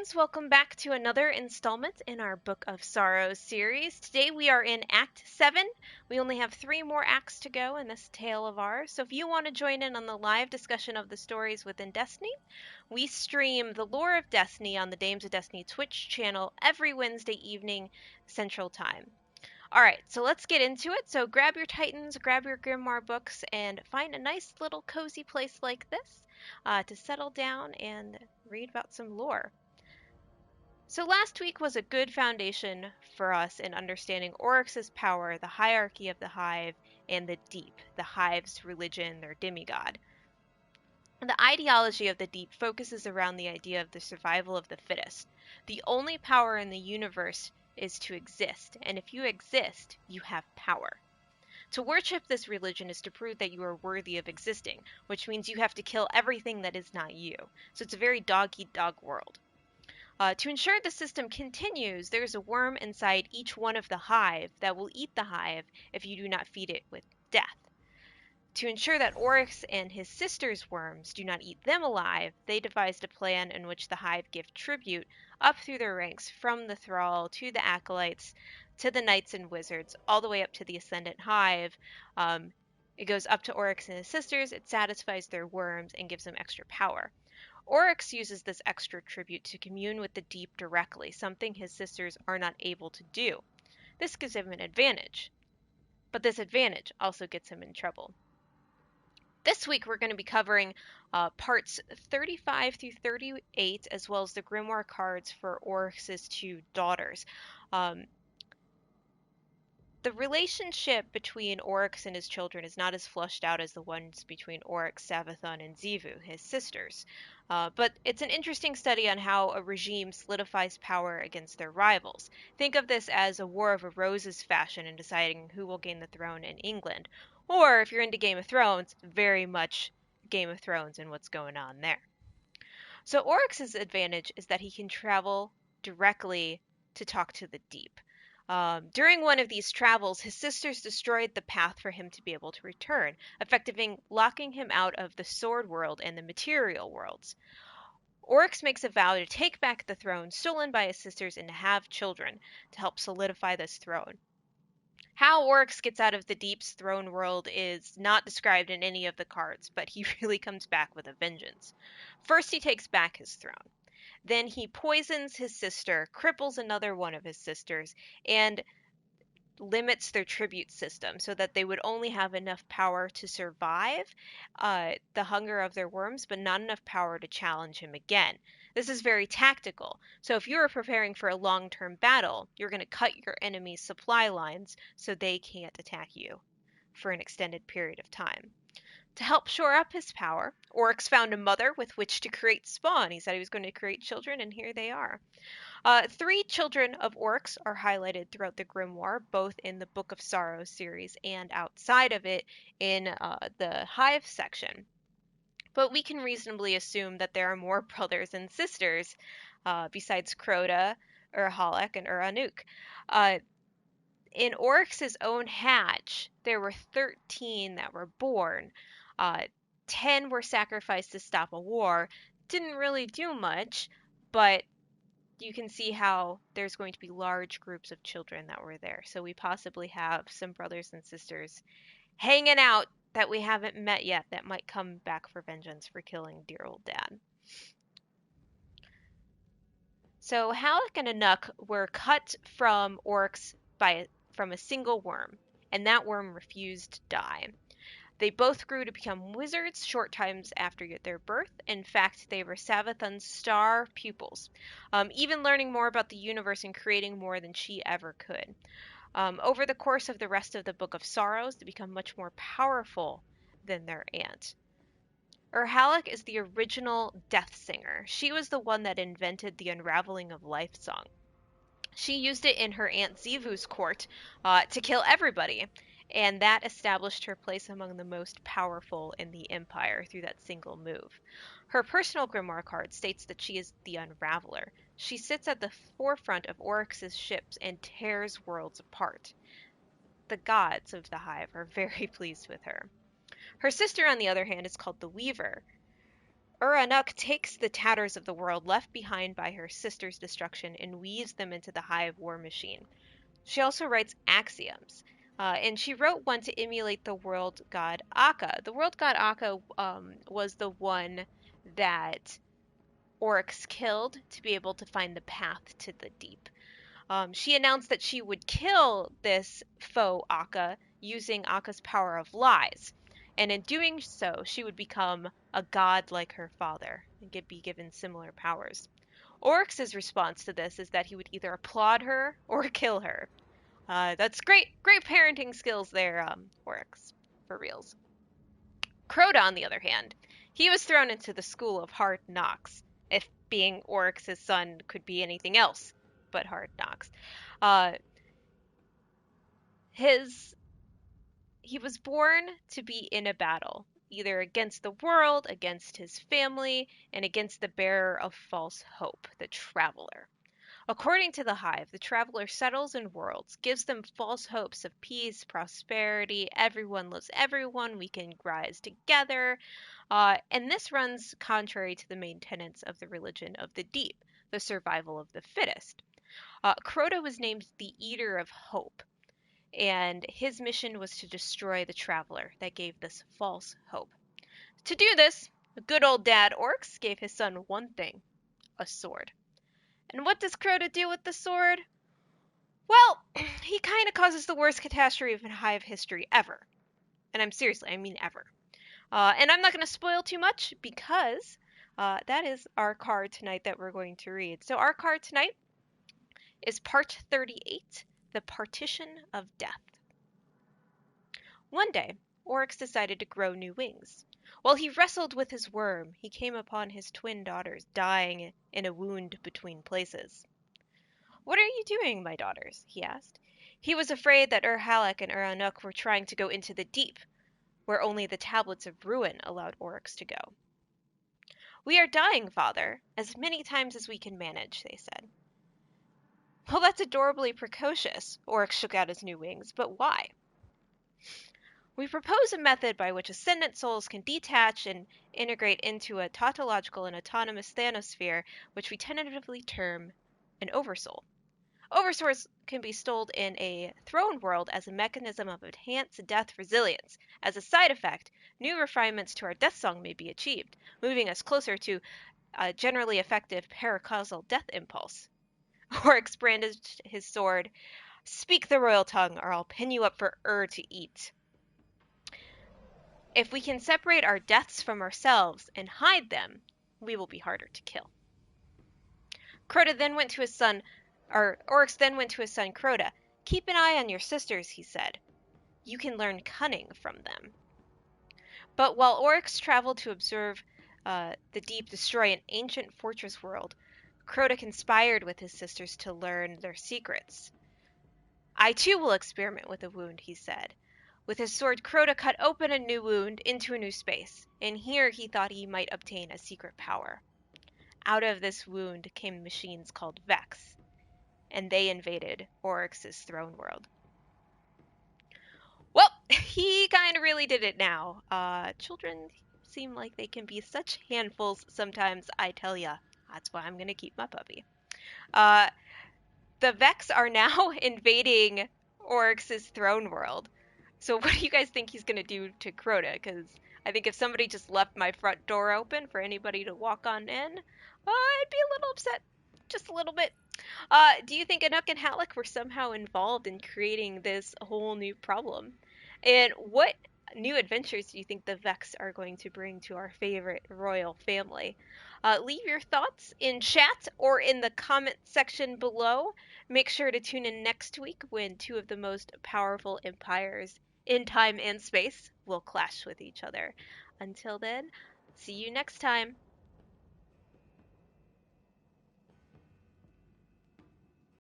friends, welcome back to another installment in our Book of Sorrows series. Today we are in Act 7. We only have 3 more acts to go in this tale of ours, so if you want to join in on the live discussion of the stories within Destiny, we stream the Lore of Destiny on the Dames of Destiny Twitch channel every Wednesday evening Central Time. Alright, so let's get into it. So grab your Titans, grab your Grimoire books, and find a nice little cozy place like this to settle down and read about some lore. So last week was a good foundation for us in understanding Oryx's power, the hierarchy of the Hive, and the Deep, the Hive's religion, their demigod. The ideology of the Deep focuses around the idea of the survival of the fittest. The only power in the universe is to exist, and if you exist, you have power. To worship this religion is to prove that you are worthy of existing, which means you have to kill everything that is not you. So it's a very dog-eat-dog world. To ensure the system continues, there is a worm inside each one of the hive that will eat the hive if you do not feed it with death. To ensure that Oryx and his sister's worms do not eat them alive, they devised a plan in which the hive give tribute up through their ranks from the thrall to the acolytes to the knights and wizards, all the way up to the ascendant hive. It goes up to Oryx and his sisters, it satisfies their worms, and gives them extra power. Oryx uses this extra tribute to commune with the Deep directly, something his sisters are not able to do. This gives him an advantage, but this advantage also gets him in trouble. This week we're going to be covering parts 35 through 38, as well as the Grimoire cards for Oryx's 2 daughters. The relationship between Oryx and his children is not as flushed out as the ones between Oryx, Savathun, and Xivu, his sisters. But it's an interesting study on how a regime solidifies power against their rivals. Think of this as a War of the Roses fashion in deciding who will gain the throne in England. Or, if you're into Game of Thrones, very much Game of Thrones and what's going on there. So Oryx's advantage is that he can travel directly to talk to the Deep. During one of these travels, his sisters destroyed the path for him to be able to return, effectively locking him out of the sword world and the material worlds. Oryx makes a vow to take back the throne stolen by his sisters and to have children to help solidify this throne. How Oryx gets out of the Deep's throne world is not described in any of the cards, but he really comes back with a vengeance. First, he takes back his throne. Then he poisons his sister, cripples another one of his sisters, and limits their tribute system so that they would only have enough power to survive the hunger of their worms, but not enough power to challenge him again. This is very tactical. So if you are preparing for a long-term battle, you're going to cut your enemy's supply lines so they can't attack you for an extended period of time. To help shore up his power, Oryx found a mother with which to create spawn. He said he was going to create children, and here they are. 3 children of Oryx are highlighted throughout the Grimoire, both in the Book of Sorrows series and outside of it in the Hive section. But we can reasonably assume that there are more brothers and sisters besides Crota, Urhalak, and Uranuk. In Oryx's own hatch, there were 13 that were born. 10 were sacrificed to stop a war. Didn't really do much, but you can see how there's going to be large groups of children that were there. So we possibly have some brothers and sisters hanging out that we haven't met yet that might come back for vengeance for killing dear old dad. So Halleck and Anuk were cut from Oryx from a single worm, and that worm refused to die. They both grew to become wizards short times after their birth. In fact, they were Savathun's star pupils, even learning more about the universe and creating more than she ever could. Over the course of the rest of the Book of Sorrows, they become much more powerful than their aunt. Urhalak is the original Death Singer. She was the one that invented the Unraveling of Life song. She used it in her Aunt Xivu's court to kill everybody, and that established her place among the most powerful in the Empire through that single move. Her personal grimoire card states that she is the Unraveler. She sits at the forefront of Oryx's ships and tears worlds apart. The gods of the Hive are very pleased with her. Her sister, on the other hand, is called the Weaver. Uranuk takes the tatters of the world left behind by her sister's destruction and weaves them into the Hive war machine. She also writes axioms, and she wrote one to emulate the world god Akka. The world god Akka was the one that Oryx killed to be able to find the path to the deep. She announced that she would kill this foe Akka using Akka's power of lies, and in doing so, she would become a god like her father and be given similar powers. Oryx's response to this is that he would either applaud her or kill her. That's great parenting skills there, Oryx, for reals. Crota, on the other hand, he was thrown into the school of hard knocks, if being Oryx's son could be anything else but hard knocks. Uh, his he was born to be in a battle, either against the world, against his family, and against the bearer of false hope, the Traveler. According to the Hive, the Traveler settles in worlds, gives them false hopes of peace, prosperity, everyone loves everyone, we can rise together, and this runs contrary to the main tenets of the religion of the deep, the survival of the fittest. Crota was named the Eater of Hope, and his mission was to destroy the Traveler that gave this false hope. To do this, good old dad Oryx gave his son one thing, a sword. And what does Crota do with the sword? Well, he kind of causes the worst catastrophe in Hive history ever. And I mean ever. And I'm not going to spoil too much because that is our card tonight that we're going to read. So our card tonight is part 38, The Partition of Death. One day, Oryx decided to grow new wings. While he wrestled with his worm, he came upon his twin daughters dying in a wound between places. "What are you doing, my daughters?" he asked. He was afraid that Halleck and Anuk were trying to go into the deep, where only the tablets of ruin allowed Oryx to go. "We are dying, father, as many times as we can manage," they said. "Well, that's adorably precocious," Oryx shook out his new wings, "but why?" "We propose a method by which ascendant souls can detach and integrate into a tautological and autonomous thanosphere, which we tentatively term an oversoul. Oversouls can be stowed in a throne world as a mechanism of enhanced death resilience. As a side effect, new refinements to our death song may be achieved, moving us closer to a generally effective paracausal death impulse." Oryx brandished his sword. "Speak the royal tongue, or I'll pin you up for to eat. If we can separate our deaths from ourselves and hide them, we will be harder to kill." Crota then went to his son, or Oryx then went to his son Crota. "Keep an eye on your sisters," he said. "You can learn cunning from them." But while Oryx traveled to observe the deep destroy an ancient fortress world, Crota conspired with his sisters to learn their secrets. "I too will experiment with a wound," he said. With his sword, Crota cut open a new wound into a new space, and here he thought he might obtain a secret power. Out of this wound came machines called Vex, and they invaded Oryx's throne world. Well, he kind of really did it now. Children seem like they can be such handfuls sometimes, I tell ya. That's why I'm going to keep my puppy. Uh, the Vex are now invading Oryx's throne world. So what do you guys think he's going to do to Crota? Because I think if somebody just left my front door open for anybody to walk on in, I'd be a little upset. Just a little bit. Do you think Anuk and Halleck were somehow involved in creating this whole new problem? And what new adventures do you think the Vex are going to bring to our favorite royal family? Leave your thoughts in chat or in the comment section below. Make sure to tune in next week when two of the most powerful empires in time and space will clash with each other. Until then, see you next time.